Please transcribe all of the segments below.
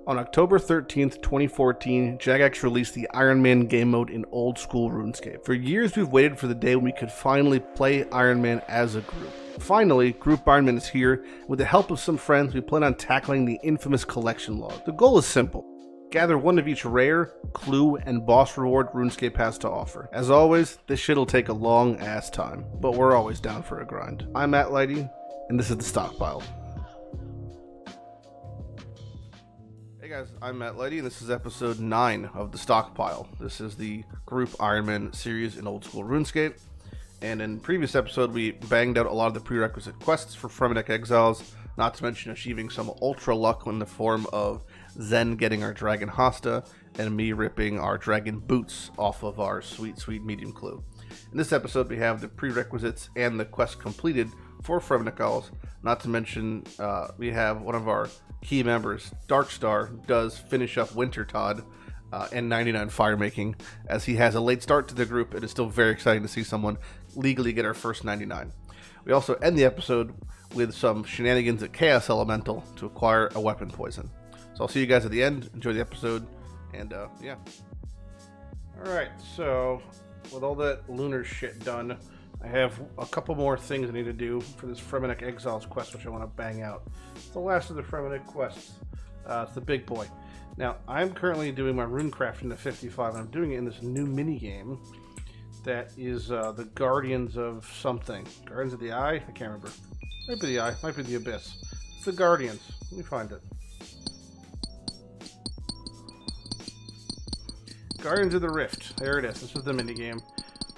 On October 13th, 2014, Jagex released the Ironman game mode in old school RuneScape. For years we've waited for the day when we could finally play Ironman as a group. Finally, Group Ironman is here. With the help of some friends, we plan on tackling the infamous collection log. The goal is simple. Gather one of each rare, clue, and boss reward RuneScape has to offer. As always, this shit'll take a long ass time, but we're always down for a grind. I'm Matt Lighty, and this is The Stockpile. Hey guys, I'm Matt Lighty, and this is episode 9 of The Stockpile. This is the Group Ironman series in old school RuneScape. And in previous episode, we banged out a lot of the prerequisite quests for Fremennik Exiles, not to mention achieving some ultra luck in the form of Zen getting our Dragon Hosta, and me ripping our Dragon Boots off of our sweet medium clue. In this episode, we have the prerequisites and the quest completed for Fremennik Exiles, not to mention we have one of our key members, Darkstar, does finish up Wintertodd and 99 firemaking, as he has a late start to the group. It is still very exciting to see someone legally get our first 99. We also end the episode with some shenanigans at Chaos Elemental to acquire a weapon poison. So I'll see you guys at the end. Enjoy the episode, and yeah. Alright, so with all that lunar shit done, I have a couple more things I need to do for this Fremennik Exiles quest, which I want to bang out. It's the last of the Fremennik quests. It's the big boy. Now, I'm currently doing my rune crafting to 55, and I'm doing it in this new mini game that is the Guardians of something. Guardians of the Eye? I can't remember. Might be the Eye, might be the Abyss. It's the Guardians. Let me find it. Guardians of the Rift. There it is. This is the mini game.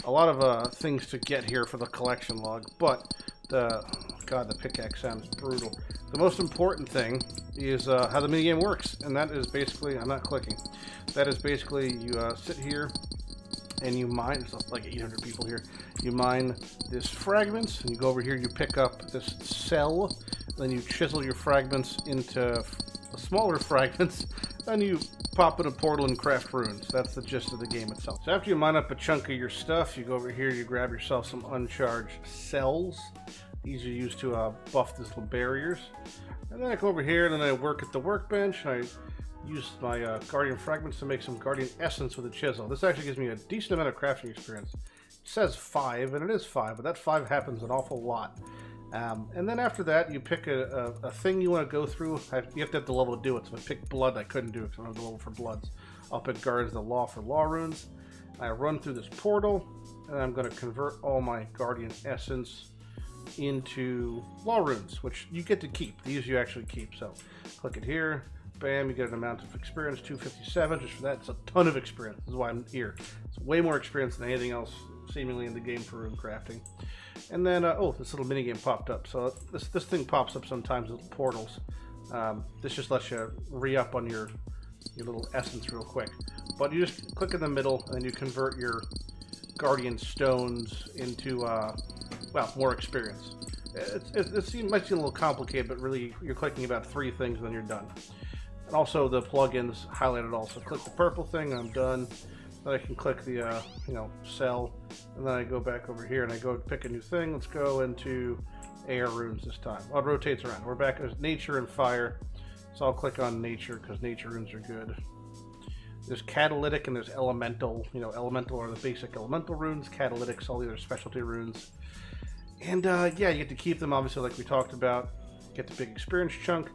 A lot of things to get here for the collection log, but the pickaxe sounds brutal. The most important thing is how the minigame works, and that is basically, I'm not clicking, that is basically you sit here and you mine, there's like 800 people here, you mine this fragments, and you go over here, you pick up this cell, then you chisel your fragments into smaller fragments, then you pop in a portal and craft runes. That's the gist of the game itself. So after you mine up a chunk of your stuff, you go over here, you grab yourself some uncharged cells. These are used to buff these little barriers. And then I go over here and then I work at the workbench, and I use my Guardian Fragments to make some Guardian Essence with a chisel. This actually gives me a decent amount of crafting experience. It says 5, and it is 5, but that 5 happens an awful lot. And then after that, you pick a thing you want to go through. You have to have the level to do it. So if I pick Blood, I couldn't do it because I don't have the level for Bloods. I'll pick Guardians of the Law for Law runes. I run through this portal, and I'm going to convert all my Guardian Essence into Law runes, which you get to keep. These you actually keep. So click it here. Bam, you get an amount of experience, 257. Just for that, it's a ton of experience. This is why I'm here. It's way more experience than anything else seemingly in the game for rune crafting. And then, oh, this little minigame popped up. So this thing pops up sometimes, little portals. This just lets you re-up on your little essence real quick. But you just click in the middle and you convert your Guardian Stones into, well, more experience. It might seem a little complicated, but really you're clicking about 3 things and then you're done. And also the plugins highlighted also. Click the purple thing, I'm done. Then I can click the, cell, and then I go back over here and I go pick a new thing. Let's go into air runes this time. Oh, it rotates around. We're back as nature and fire, so I'll click on nature because nature runes are good. There's catalytic and there's elemental. Elemental are the basic elemental runes. Catalytic's all the other specialty runes. And yeah, you get to keep them, obviously, like we talked about. Get the big experience chunk.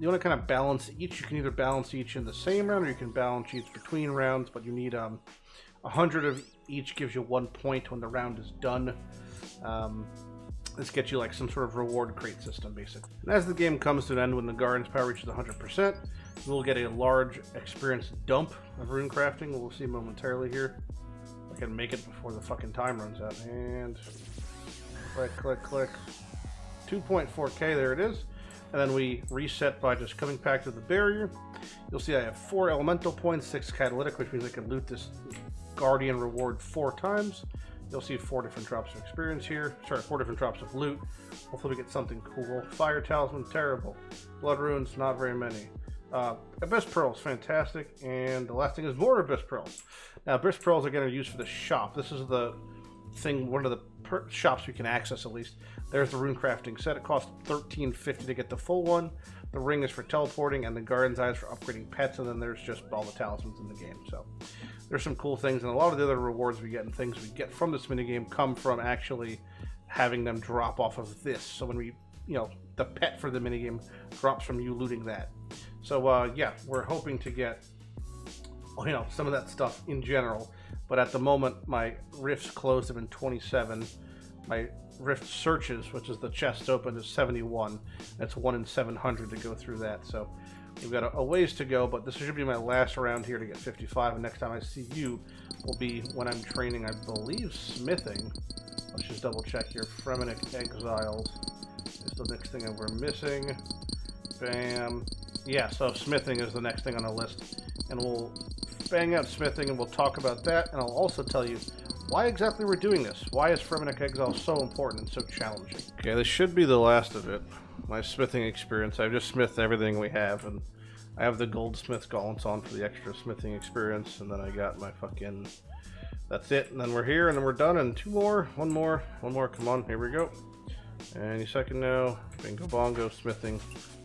You want to kind of balance each. You can either balance each in the same round, or you can balance each between rounds, but you need 100 of each gives you 1 point when the round is done. This gets you like some sort of reward crate system, basically. And as the game comes to an end, when the Guardian's power reaches 100%, you will get a large experience dump of rune crafting. We'll see momentarily here. I can make it before the fucking time runs out. And click. 2.4k, there it is. And then we reset by just coming back to the barrier. You'll see I have 4 elemental points, 6 catalytic, which means I can loot this Guardian reward 4 times. You'll see 4 different drops of experience here. Sorry, 4 different drops of loot. Hopefully we get something cool. Fire Talisman, terrible. Blood runes, not very many. Abyss Pearls, fantastic. And the last thing is more Abyss Pearls. Now, Abyss Pearls, again, are used for the shop. This is the thing, one of the shops we can access at least. There's the rune crafting set. It costs $13.50 to get the full one. The ring is for teleporting, and the Guardian's Eyes for upgrading pets, and then there's just all the talismans in the game. So there's some cool things, and a lot of the other rewards we get and things we get from this minigame come from actually having them drop off of this. So when we, the pet for the minigame drops from you looting that. So yeah, we're hoping to get, some of that stuff in general. But at the moment, my rifts closed have been 27. My rift searches, which is the chest open, is 71. That's 1 in 700 to go through that. So we've got a ways to go, but this should be my last round here to get 55. And next time I see you will be when I'm training, I believe, smithing. Let's just double check here. Fremenic Exiles is the next thing that we're missing. Bam. Yeah, so smithing is the next thing on the list. And we'll bang out smithing and we'll talk about that. And I'll also tell you why exactly we're doing this. Why is Fremenic Exile so important and so challenging? Okay, this should be the last of it. My smithing experience. I've just smithed everything we have, and I have the goldsmith gauntlets on for the extra smithing experience, and then I got my fucking... That's it, and then we're here, and then we're done, and one more, come on, here we go. Any second now, bingo bongo, smithing,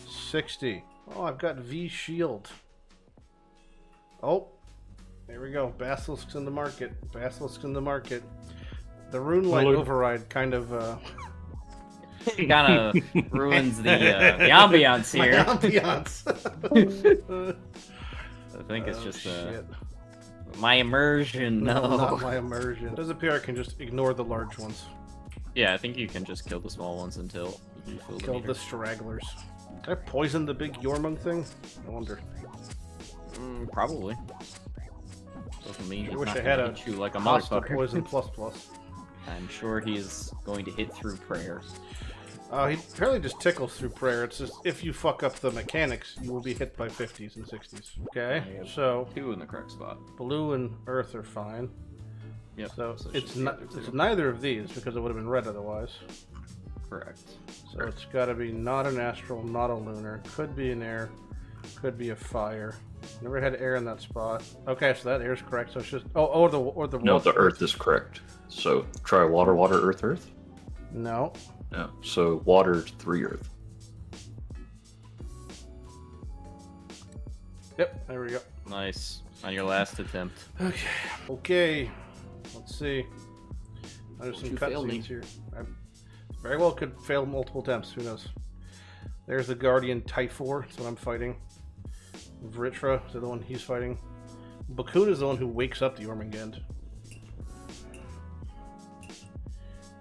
60. Oh, I've got V shield. Oh, there we go, Basilisk's in the market, The rune light override kind of, It kind of ruins the ambiance here. My ambiance. I think it's just my immersion. No, not my immersion. It does appear I can just ignore the large ones. Yeah, I think you can just kill the small ones until you fill Kill the stragglers. Did I poison the big Yormung thing? I wonder. Probably. Doesn't mean he's wish not I had gonna a hit you like a hostile motherfucker. poison plus. I'm sure he's going to hit through prayer. He apparently just tickles through prayer. It's just if you fuck up the mechanics, you will be hit by 50s and 60s. Okay, so 2 in the correct spot. blue and earth are fine. Yep. So it's neither of these because it would have been red otherwise. Correct. So it's got to be not an astral, not a lunar. Could be an air. Could be a fire. Never had air in that spot. Okay, so that air is correct. So it's just or the No, the earth is correct. So try water, earth, earth. No. No. So water, 3 earth. Yep. There we go. Nice. On your last attempt. Okay. Let's see. There's some cutscenes here. I very well could fail multiple attempts. Who knows? There's the Guardian Typhor. That's what I'm fighting. Vritra is the one he's fighting. Bakun is the one who wakes up the Jormungand.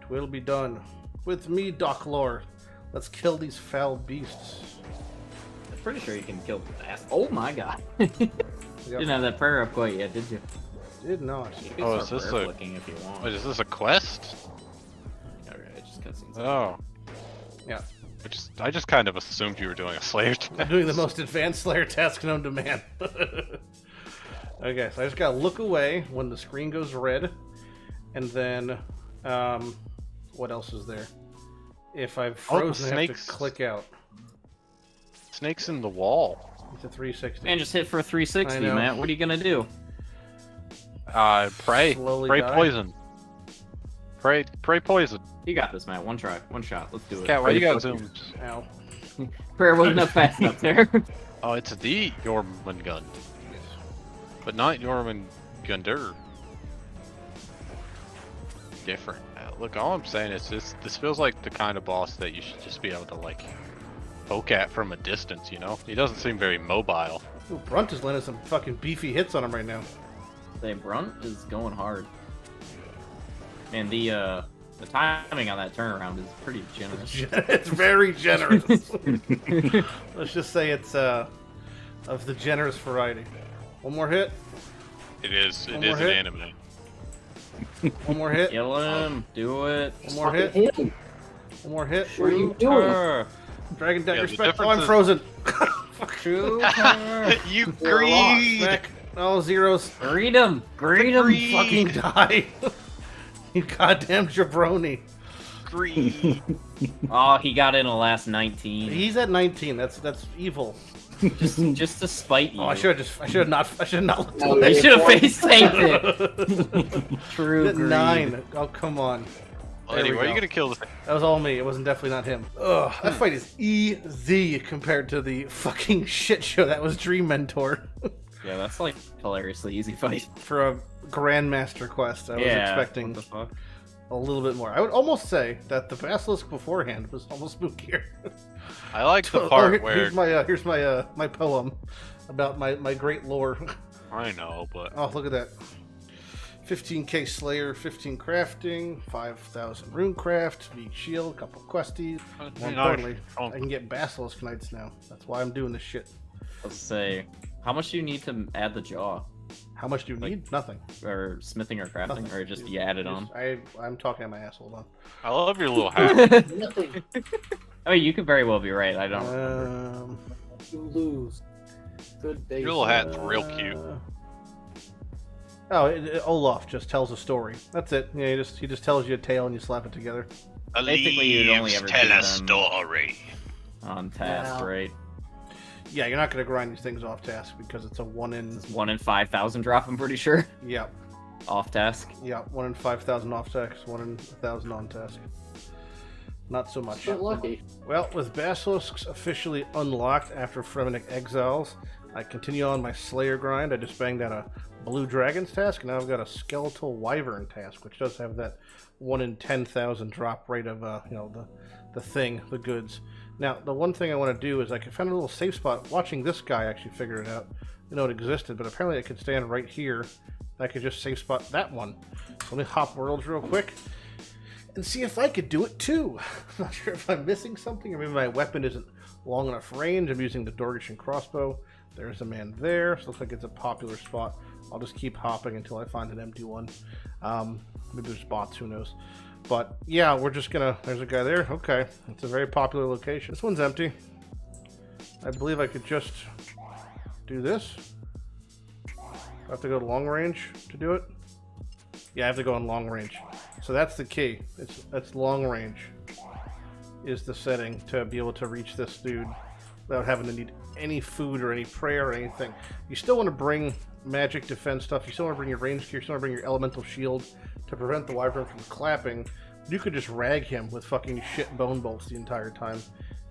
Twill be done. With me, Doc Lore. Let's kill these foul beasts. I'm pretty sure you can kill the ass. Oh my god. Didn't have that prayer up quite yet, did you? Did not. You can Oh, start is this prayer a... flicking if you want. Wait, is this a quest? Alright, just cutscenes. Oh. Yeah. I just kind of assumed you were doing a Slayer test. I'm doing the most advanced Slayer task known to man. Okay, so I just gotta look away when the screen goes red, and then, what else is there? If I've frozen, I have to click out. Snakes in the wall. It's a 360. Man, just hit for a 360, I know. Matt. What are you gonna do? Pray. Slowly Pray die. poison. Pray poison. You got this, Matt. One try. One shot. Let's do it. Cat, why you got zoomed? Ow. Prayer wasn't up fast enough there. Oh, it's the Jormungand. But not Jormungander. Different. Look, all I'm saying is this feels like the kind of boss that you should just be able to, like, poke at from a distance, you know? He doesn't seem very mobile. Ooh, Brunt is landing some fucking beefy hits on him right now. Say, Brunt is going hard. Man, the timing on that turnaround is pretty generous. It's very generous. Let's just say it's of the generous variety. One more hit. It is One an more hit. anime. One more hit. Kill him. Do it. One more hit. One more hit. What are you doing? Dragon Deck Yeah, the respect. Oh, difference I'm is- frozen. Shoot her. You You're lost, greed! Back. Oh, zeros. Greet him. Greet him. Fucking die. You goddamn jabroni. Greed. Oh, he got in the last 19. He's at 19. That's evil. just to spite you. Oh, I should have not looked No, away. I should have face tanked it. True At greed. 9. Oh, come on. Lenny, we where are you go. gonna kill this? That was all me. It wasn't definitely not him. Ugh, that fight is easy compared to the fucking shit show that was Dream Mentor. Yeah, that's like hilariously easy fight. For a Grandmaster quest, I was expecting What the fuck? a little bit more. I would almost say that the Basilisk beforehand was almost spookier. I like the part here's where here's my poem about my great lore. I know, but Oh, look at that. 15k Slayer, 15 crafting, 5,000 runecraft, meat shield, couple questies. More importantly, I can get Basilisk Knights now. That's why I'm doing this shit. Let's say, how much do you need to add the jaw? How much do you need? Nothing. Or smithing or crafting? Nothing. Or just you add it on? I'm talking at my asshole on. I love your little hat. Nothing. I mean, you could very well be right. I don't remember. You lose. Good day. Your little hat's real cute. Oh, Olaf just tells a story. That's it. Yeah, he just tells you a tale and you slap it together. Basically, you'd only ever tell do a them story. on task, Wow. right? Yeah, you're not gonna grind these things off task because it's a 1 in. It's 1 in 5,000 drop, I'm pretty sure. Yeah, Off task. 1 in 5,000 off task, 1 in 1,000 on task. Not so much. Get lucky. Well, with Basilisks officially unlocked after Fremennik Exiles, I continue on my Slayer grind. I just banged out a Blue Dragons task, and now I've got a Skeletal Wyvern task, which does have that 1 in 10,000 drop rate of, the goods. Now, the one thing I want to do is I found a little safe spot. Watching this guy actually figure it out. I know it existed, but apparently I could stand right here. I could just safe spot that one. So let me hop worlds real quick and see if I could do it too. I'm not sure if I'm missing something, or maybe my weapon isn't long enough range. I'm using the Dorgishan crossbow. There's a man there. So it looks like it's a popular spot. I'll just keep hopping until I find an empty one. Maybe there's bots, who knows. But yeah, we're just gonna, there's a guy there. Okay, it's a very popular location. This one's empty. I believe I could just do this. I have to go to long range to do it. Yeah, I have to go in long range. So that's the key. That's long range is the setting to be able to reach this dude without having to need any food or any prayer or anything. You still want to bring magic defense stuff. You still want to bring your range gear. You still want to bring your elemental shield to prevent the wyvern from clapping. You could just rag him with fucking shit bone bolts the entire time.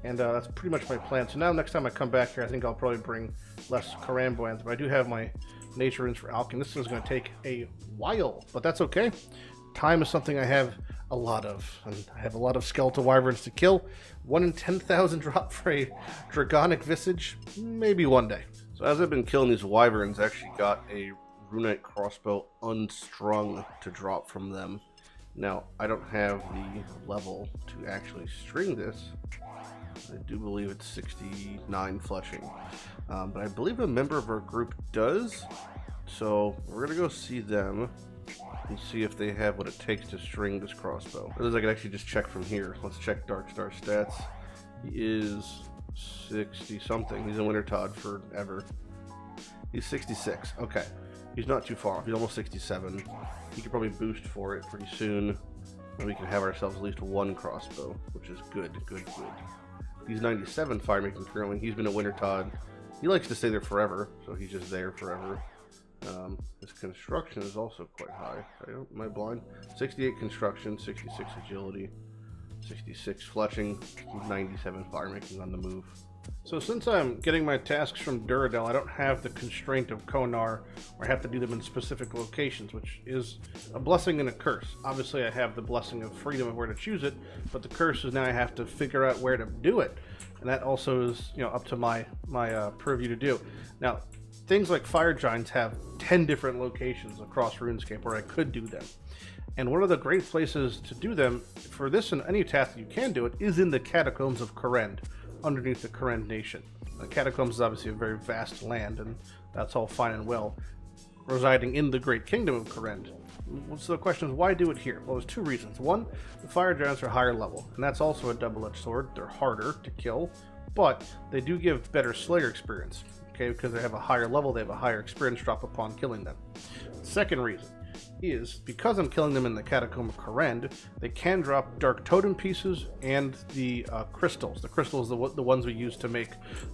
And that's pretty much my plan. So now next time I come back here, I think I'll probably bring less Karamboyans. But I do have my nature runes for Alchemy. This is going to take a while, but that's okay. Time is something I have a lot of. And I have a lot of skeletal wyverns to kill. 1 in 10,000 drop for a Dragonic Visage. Maybe one day. So as I've been killing these wyverns, I actually got a Runite crossbow unstrung to drop from them. Now, I don't have the level to actually string this. I do believe it's 69 fletching. But I believe a member of our group does. So we're going to go see them and see if they have what it takes to string this crossbow. Or I can actually just check from here. Let's check Darkstar stats. He is 60 something. He's in Wintertodd forever. He's 66. Okay. He's not too far off. He's almost 67. He could probably boost for it pretty soon. And we can have ourselves at least one crossbow, which is good. He's 97 firemaking currently. He's been a Wintertodd. He likes to stay there forever, so he's just there forever. His construction is also quite high. Am I blind? 68 construction, 66 agility, 66 fletching, 97 firemaking on the move. So since I'm getting my tasks from Duradel, I don't have the constraint of Konar, where I have to do them in specific locations, which is a blessing and a curse. Obviously, I have the blessing of freedom of where to choose it, but the curse is now I have to figure out where to do it, and that also is, up to my purview to do. Now, things like Fire Giants have 10 different locations across RuneScape where I could do them. And one of the great places to do them, for this and any task that you can do it, is in the Catacombs of Kourend, underneath the Kourend Nation. The Catacombs is obviously a very vast land, and that's all fine and well, residing in the Great Kingdom of Kourend. So the question is, why do it here? Well, there's two reasons. One, the Fire Giants are higher level, and that's also a double-edged sword. They're harder to kill, but they do give better Slayer experience. Okay, because they have a higher level, they have a higher experience drop upon killing them. Second reason, is, because I'm killing them in the Catacomb of Korend, they can drop Dark Totem pieces and the crystals. The crystals, the ones we use to make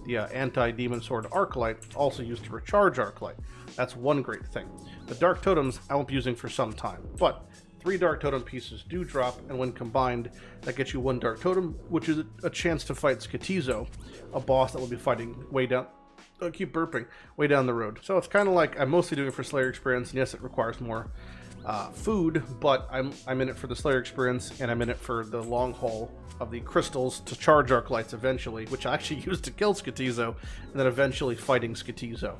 the anti-demon sword Arclight, also used to recharge Arclight. That's one great thing. The Dark Totems I won't be using for some time, but 3 Dark Totem pieces do drop, and when combined, that gets you 1 Dark Totem, which is a chance to fight Skatizo, a boss that we'll be fighting way down... I keep burping, way down the road. So it's kind of like, I'm mostly doing it for Slayer experience, and yes, it requires more food, but I'm in it for the Slayer experience, and I'm in it for the long haul of the crystals to charge Arclights eventually, which I actually use to kill Skatizo, and then eventually fighting Skatizo.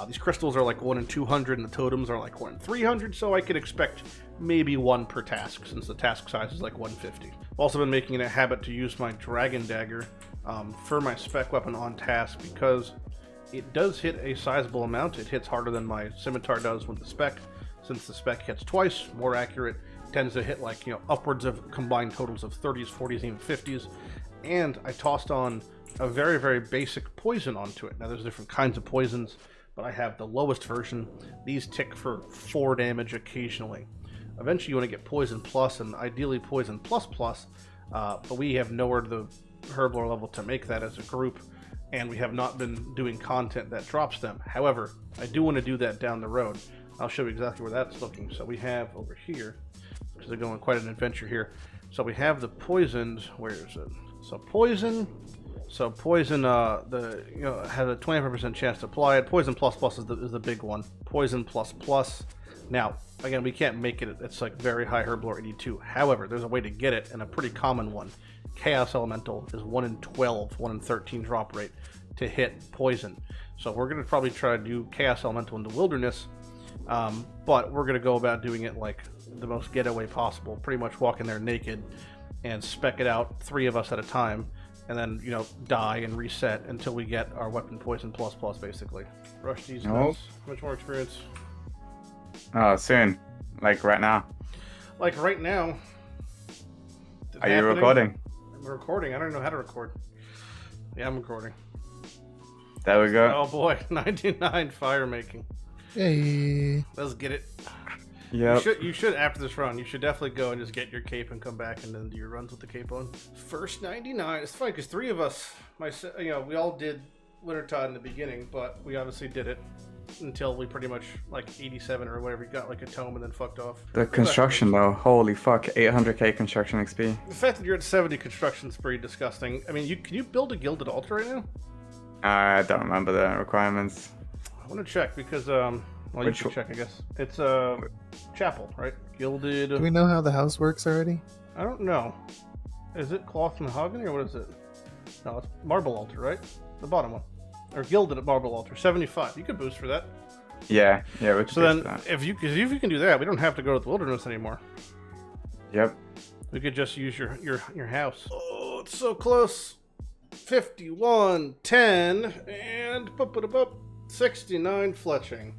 These crystals are like 1 in 200, and the totems are like 1 in 300, so I can expect maybe 1 per task, since the task size is like 150. I've also been making it a habit to use my Dragon Dagger for my spec weapon on task, because it does hit a sizable amount. It hits harder than my Scimitar does with the spec. Since the spec hits twice, more accurate, tends to hit like, upwards of combined totals of 30s, 40s, even 50s. And I tossed on a very, very basic poison onto it. Now there's different kinds of poisons, but I have the lowest version. These tick for 4 damage occasionally. Eventually you want to get Poison Plus and ideally Poison Plus Plus, but we have nowhere to the herblore level to make that as a group, and we have not been doing content that drops them. However, I do want to do that down the road. I'll show you exactly where that's looking. So we have over here, because they're going quite an adventure here. So we have the poisoned, where is it? So poison, has a 25% chance to apply it. Poison plus plus is the big one. Poison plus plus. Now, again, we can't make it, it's like very high herblore 82. However, there's a way to get it, and a pretty common one. Chaos Elemental is 1 in 12, 1 in 13 drop rate to hit poison. So we're going to probably try to do Chaos Elemental in the Wilderness, but we're going to go about doing it like the most getaway possible. Pretty much walk in there naked and spec it out, 3 of us at a time, and then, die and reset until we get our weapon Poison plus plus, basically. Rush these guys. How much more experience? Oh, soon. Like right now. Like right now. Are you recording? I'm recording. I don't know how to record. Yeah, I'm recording. There we go. Oh boy, 99 fire making. Hey. Let's get it. Yep. You should after this run, you should definitely go and just get your cape and come back and then do your runs with the cape on. First 99. It's funny because 3 of us, we all did Wintertide in the beginning, but we obviously did it until we pretty much like 87 or whatever. We got like a tome and then fucked off. The construction though, holy fuck, 800k construction XP. The fact that you're at 70 construction is pretty disgusting. I mean, can you build a gilded altar right now? I don't remember the requirements. I want to check because you can check, I guess. It's a chapel, right? Gilded. Do we know how the house works already? I don't know. Is it cloth mahogany or what is it? No, it's marble altar, right? The bottom one. Or gilded marble altar, 75. You could boost for that. Yeah, we could So then, that. if you can do that, we don't have to go to the wilderness anymore. Yep. We could just use your house. Oh, it's so close. 51, 10, and 69 fletching.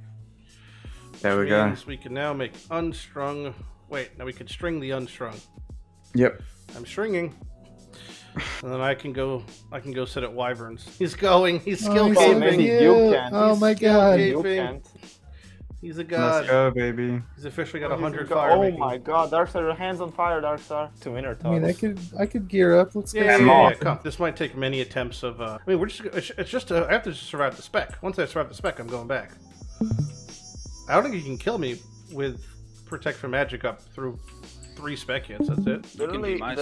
There we Which go. means we can now make unstrung. Wait, now we can string the unstrung. Yep. I'm stringing. And then I can go sit at Wyverns. He's going. He's skill he's caping. so cute. You can't. Oh He's my skill god. You caping. can't. He's a Let's god. go, baby. He's officially got Oh, 100 go- fire. Oh making. my god, Darkstar, your hands on fire, Darkstar. To winner I mean, I could gear up. Let's go. Yeah, see. yeah, come. This might take many attempts of. I mean, it's just. I have to survive the spec. Once I survive the spec, I'm going back. I don't think you can kill me with Protect from Magic up through 3 spec hits. That's it. Literally, You can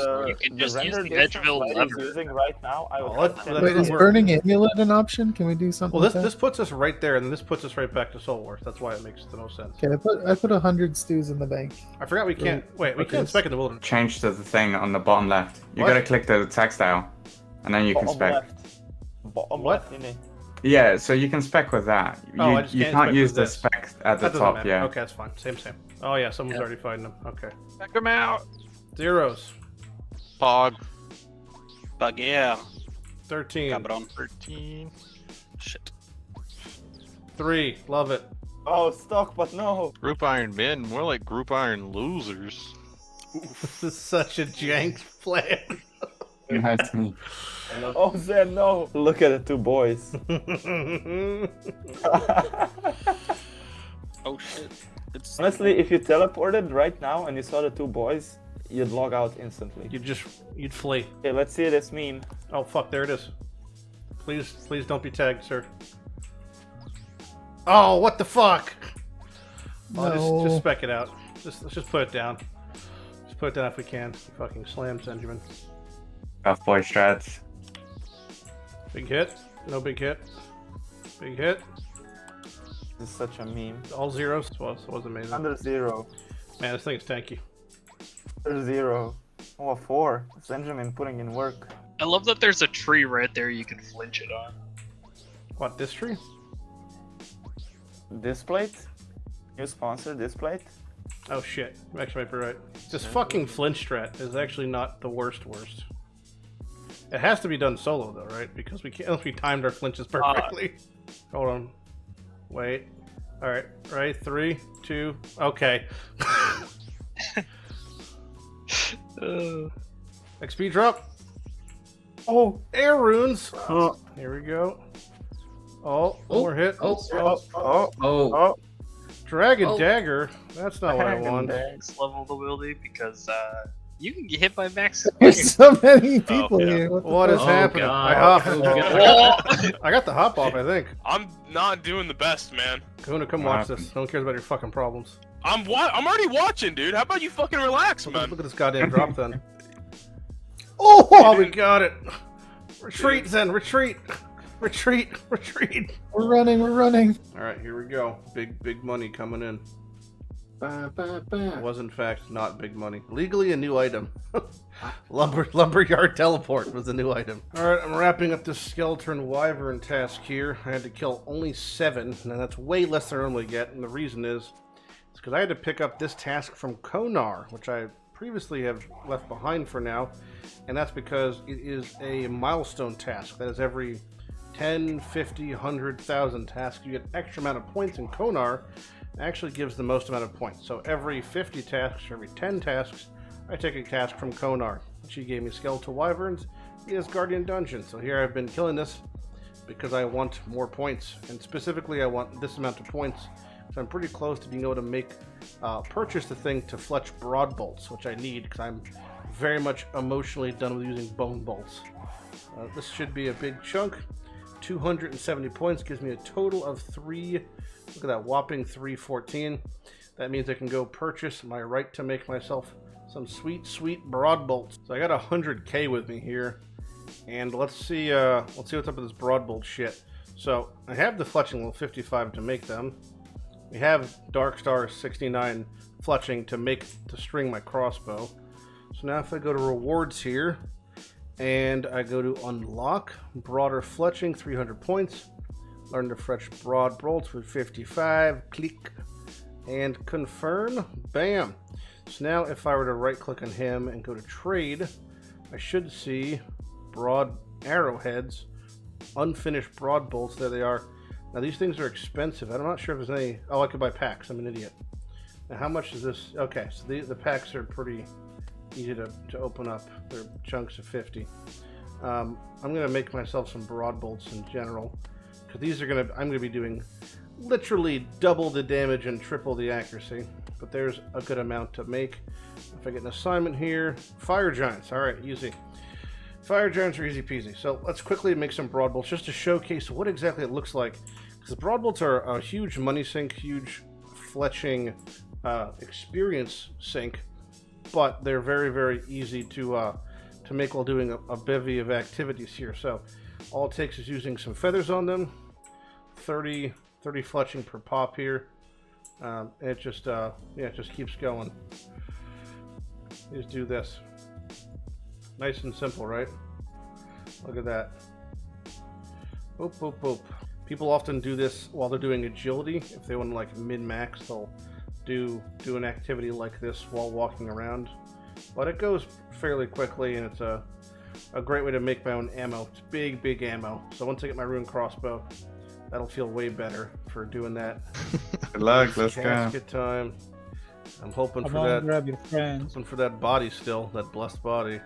the just use render the distance Edgeville Lighty's lever. using right now, I Oh, would that have doesn't Wait, is work. Burning Amulet an option? Can we do something Well, with that? this puts us right there, and this puts us right back to Soul Wars. That's why it makes the most sense. Okay, I put 100 stews in the bank. I forgot we can't. Wait, we Okay. can't spec in the wilderness. Change to the thing on the bottom left. You What? gotta click the textile, and then you can bottom spec. left. Bottom What? left, innit? Yeah, so you can spec with that. Oh, I just you can't can't spec use with the this. spec at the That doesn't top, matter. yeah. Okay, that's fine. Same. Oh yeah, someone's already fighting them. Okay. Check him out. Zeros. Pog. Bug, yeah. 13. Cabron. 13. Shit. 3. Love it. Oh, stock, but no. Group Iron Men, more like Group Iron Losers. This is such a jank plan. Nice. Oh, Zen, no. Look at the 2 boys. Oh shit. It's Honestly, if you teleported right now and you saw the two boys, you'd log out instantly. You'd flee. Okay, let's see this meme. Oh fuck, there it is. Please don't be tagged, sir. Oh, what the fuck? Oh, just spec it out. Let's just put it down. Just put it down if we can. Fucking slam, Benjamin. Tough boy strats. Big hit. No big hit. Big hit. This is such a meme. All zeros. It was amazing. Under 0. Man, this thing is tanky. Under 0. Oh, a 4. It's Benjamin putting in work. I love that there's a tree right there you can flinch it on. What, this tree? This plate? New sponsor, this plate? Oh shit. You actually might be right. This fucking flinch strat is actually not the worst. It has to be done solo though, right? Because we can't, unless we timed our flinches perfectly. Hold on. Wait. Alright. Right. 3, 2. Okay. XP drop. Oh, air runes. Oh, here we go. Oh, more hit. Oh. Dragon dagger. That's not what I want. Max level ability because you can get hit by max. There's so many people yeah. here. What is happening? God. I hopped. Oh, I got the hop off, I think. I'm not doing the best, man. Kahuna, come watch this. No one cares about your fucking problems. I'm already watching, dude. How about you fucking relax, Look man? at this goddamn drop then. Oh, we got it. Retreat, Zen. Retreat. Retreat. We're running. All right, here we go. Big money coming in. It was in fact not big money. Legally a new item. Lumberyard teleport was a new item. Alright, I'm wrapping up this skeleton wyvern task here. I had to kill only 7, and that's way less than I normally get, and the reason is it's because I had to pick up this task from Konar, which I previously have left behind for now, and that's because it is a milestone task. That is every 10, 50, 100,000 tasks. You get extra amount of points in Konar. Actually gives the most amount of points. So every 50 tasks, every 10 tasks, I take a task from Konar. She gave me skeletal wyverns, the Asgardian dungeon. So here I've been killing this because I want more points, and specifically I want this amount of points. So I'm pretty close to being able to purchase the thing to fletch broad bolts, which I need because I'm very much emotionally done with using bone bolts. This should be a big chunk. 270 points gives me a total of 3. Look at that whopping 314. That means I can go purchase my right to make myself some sweet broad bolts. So I got 100k with me here, and let's see what's up with this broad bolt shit. So I have the fletching level 55 to make them. We have Dark Star 69 fletching to string my crossbow. So now if I go to rewards here, and I go to unlock broader fletching, 300 points. Learn to fletch broad bolts with 55. Click. And confirm. Bam. So now if I were to right click on him and go to trade, I should see broad arrowheads, unfinished broad bolts. There they are. Now these things are expensive. I'm not sure if there's any. Oh, I could buy packs. I'm an idiot. Now how much is this? Okay, so the packs are pretty easy to open up. They're chunks of 50. I'm gonna make myself some broad bolts in general, because these are I'm gonna be doing literally double the damage and triple the accuracy. But there's a good amount to make. If I get an assignment here, fire giants. All right, easy. Fire giants are easy peasy. So let's quickly make some broad bolts just to showcase what exactly it looks like. Because the broad bolts are a huge money sink, huge fletching experience sink. But they're very easy to make while doing a bevy of activities here. So all it takes is using some feathers on them, 30 fletching per pop here. And it just keeps going. You just do this. Nice and simple, right? Look at that. Boop, boop, boop. People often do this while they're doing agility. If they want to like min-max, they'll do an activity like this while walking around. But it goes fairly quickly, and it's a great way to make my own ammo. It's big ammo. So once I get my rune crossbow, that'll feel way better for doing that. Good luck, let's go. Casket time. I'm hoping Come for on, that. grab your friends. Hoping for that body still, that blessed body.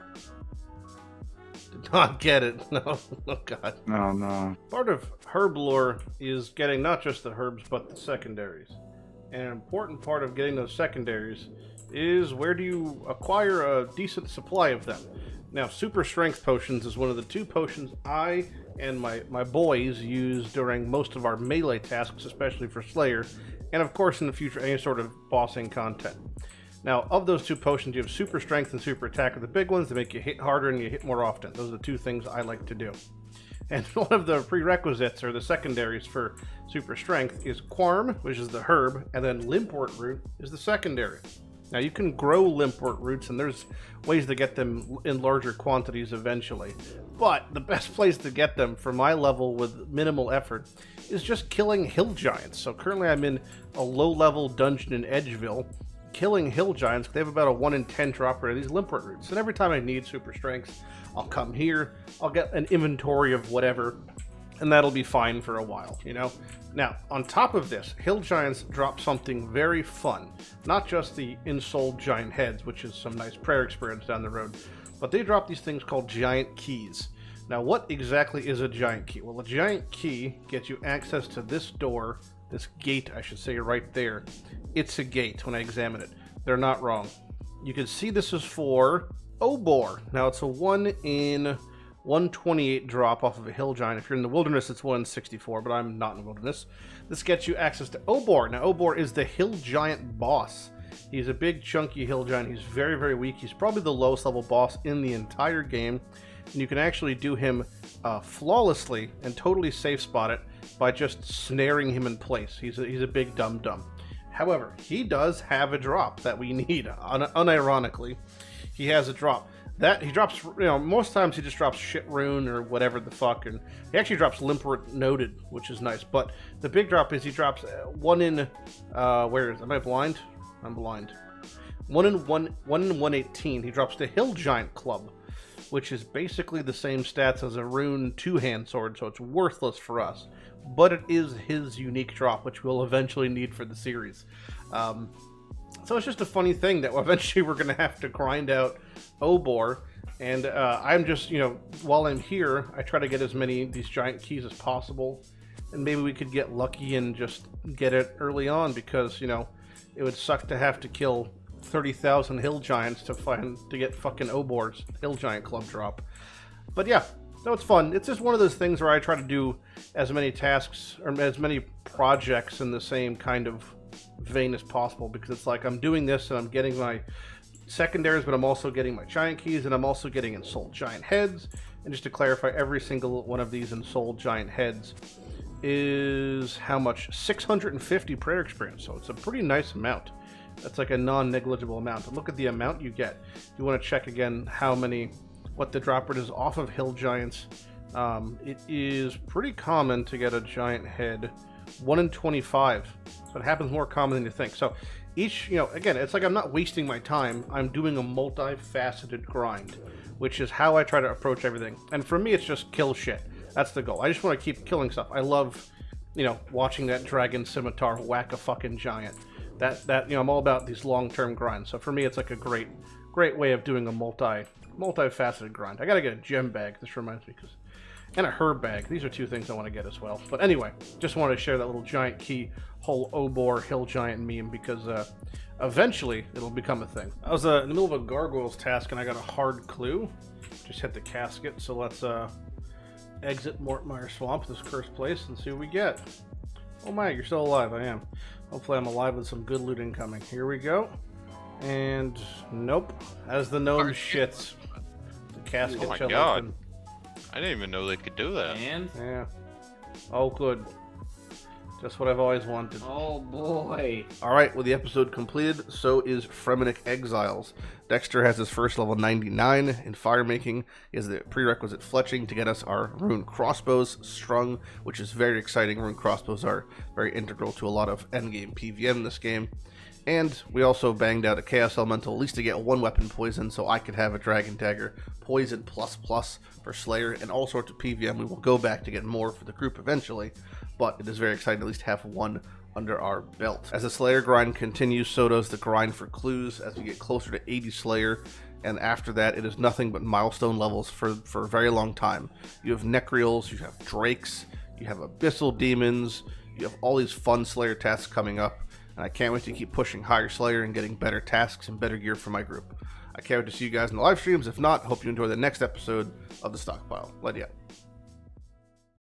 Did not get it. No. Oh god. No. Part of herb lore is getting not just the herbs but the secondaries. And an important part of getting those secondaries is where do you acquire a decent supply of them. Now, super strength potions is one of the 2 potions I and my boys use during most of our melee tasks, especially for Slayer, and of course in the future any sort of bossing content. Now, of those 2 potions, you have super strength and super attack are the big ones that make you hit harder and you hit more often. Those are the 2 things I like to do. And one of the prerequisites, or the secondaries for super strength, is Quarm, which is the herb, and then Limpwort root is the secondary. Now, you can grow Limpwort roots, and there's ways to get them in larger quantities eventually. But the best place to get them, for my level with minimal effort, is just killing hill giants. So currently I'm in a low-level dungeon in Edgeville, killing hill giants. They have about a 1 in 10 drop rate of these Limpwort roots. And every time I need super strength, I'll come here, I'll get an inventory of whatever, and that'll be fine for a while, you know? Now, on top of this, hill giants drop something very fun. Not just the in-soul giant heads, which is some nice prayer experience down the road, but they drop these things called giant keys. Now, what exactly is a giant key? Well, a giant key gets you access to this door, this gate, I should say, right there. It's a gate when I examine it. They're not wrong. You can see this is for Obor. Now, it's a 1 in 128 drop off of a hill giant. If you're in the wilderness, it's 1 in 64, but I'm not in the wilderness. This gets you access to Obor. Now, Obor is the hill giant boss. He's a big, chunky hill giant. He's very, very weak. He's probably the lowest level boss in the entire game. And you can actually do him flawlessly and totally safe spot it by just snaring him in place. He's a big dum-dum. However, he does have a drop that we need, unironically. He has a drop. That he drops, you know, most times he just drops shit rune or whatever the fuck, and he actually drops Limpwort noted, which is nice. But the big drop is he drops 1 in, where is, am I blind? I'm blind. 1 in 118, he drops the Hill Giant Club, which is basically the same stats as a rune 2-hand sword, so it's worthless for us. But it is his unique drop, which we'll eventually need for the series. So it's just a funny thing that eventually we're going to have to grind out Obor, and I'm just, you know, while I'm here, I try to get as many of these giant keys as possible, and maybe we could get lucky and just get it early on, because, you know, it would suck to have to kill 30,000 hill giants to get fucking Obor's Hill Giant Club drop. But yeah, no, it's fun. It's just one of those things where I try to do as many tasks or as many projects in the same kind of vein as possible, because it's like I'm doing this and I'm getting my secondaries, but I'm also getting my giant keys, and I'm also getting ensouled giant heads. And just to clarify, every single one of these ensouled giant heads is how much? 650 prayer experience, so it's a pretty nice amount. That's like a non-negligible amount. But look at the amount you get. You want to check again what the drop rate is off of hill giants. It is pretty common to get a giant head 1 in 25. So it happens more common than you think. So each, you know, again, it's like I'm not wasting my time. I'm doing a multifaceted grind, which is how I try to approach everything. And for me, it's just kill shit. That's the goal. I just want to keep killing stuff. I love, you know, watching that dragon scimitar whack a fucking giant. That you know, I'm all about these long-term grinds. So for me, it's like a great way of doing a multifaceted grind. I gotta get a gem bag. This reminds me, and a herb bag. These are 2 things I want to get as well. But anyway, just wanted to share that little giant key whole Obor hill giant meme, because eventually it'll become a thing. I was in the middle of a gargoyles task and I got a hard clue. Just hit the casket. So let's exit Mortmire Swamp, this cursed place, and see what we get. Oh my, you're still alive. I am. Hopefully I'm alive with some good loot incoming. Here we go. And nope. As the gnome shits, the casket Oh my shall God. open. I didn't even know they could do that. And Yeah. Oh, good. Just what I've always wanted. oh boy. Alright, with the episode completed, so is Fremenic Exiles. Dexter has his first level 99 in firemaking. He has the prerequisite fletching to get us our rune crossbows strung, which is very exciting. Rune crossbows are very integral to a lot of endgame PvM in this game. And we also banged out a Chaos Elemental, at least to get 1 weapon poison, so I could have a Dragon Dagger poison ++ for Slayer, and all sorts of PvM. We will go back to get more for the group eventually, but it is very exciting to at least have 1 under our belt. As the Slayer grind continues, so does the grind for clues as we get closer to 80 Slayer, and after that it is nothing but milestone levels for a very long time. You have Necrials, you have Drakes, you have Abyssal Demons, you have all these fun Slayer tasks coming up. and I can't wait to keep pushing higher Slayer and getting better tasks and better gear for my group. I can't wait to see you guys in the live streams. If not, hope you enjoy the next episode of The Stockpile. Let you out.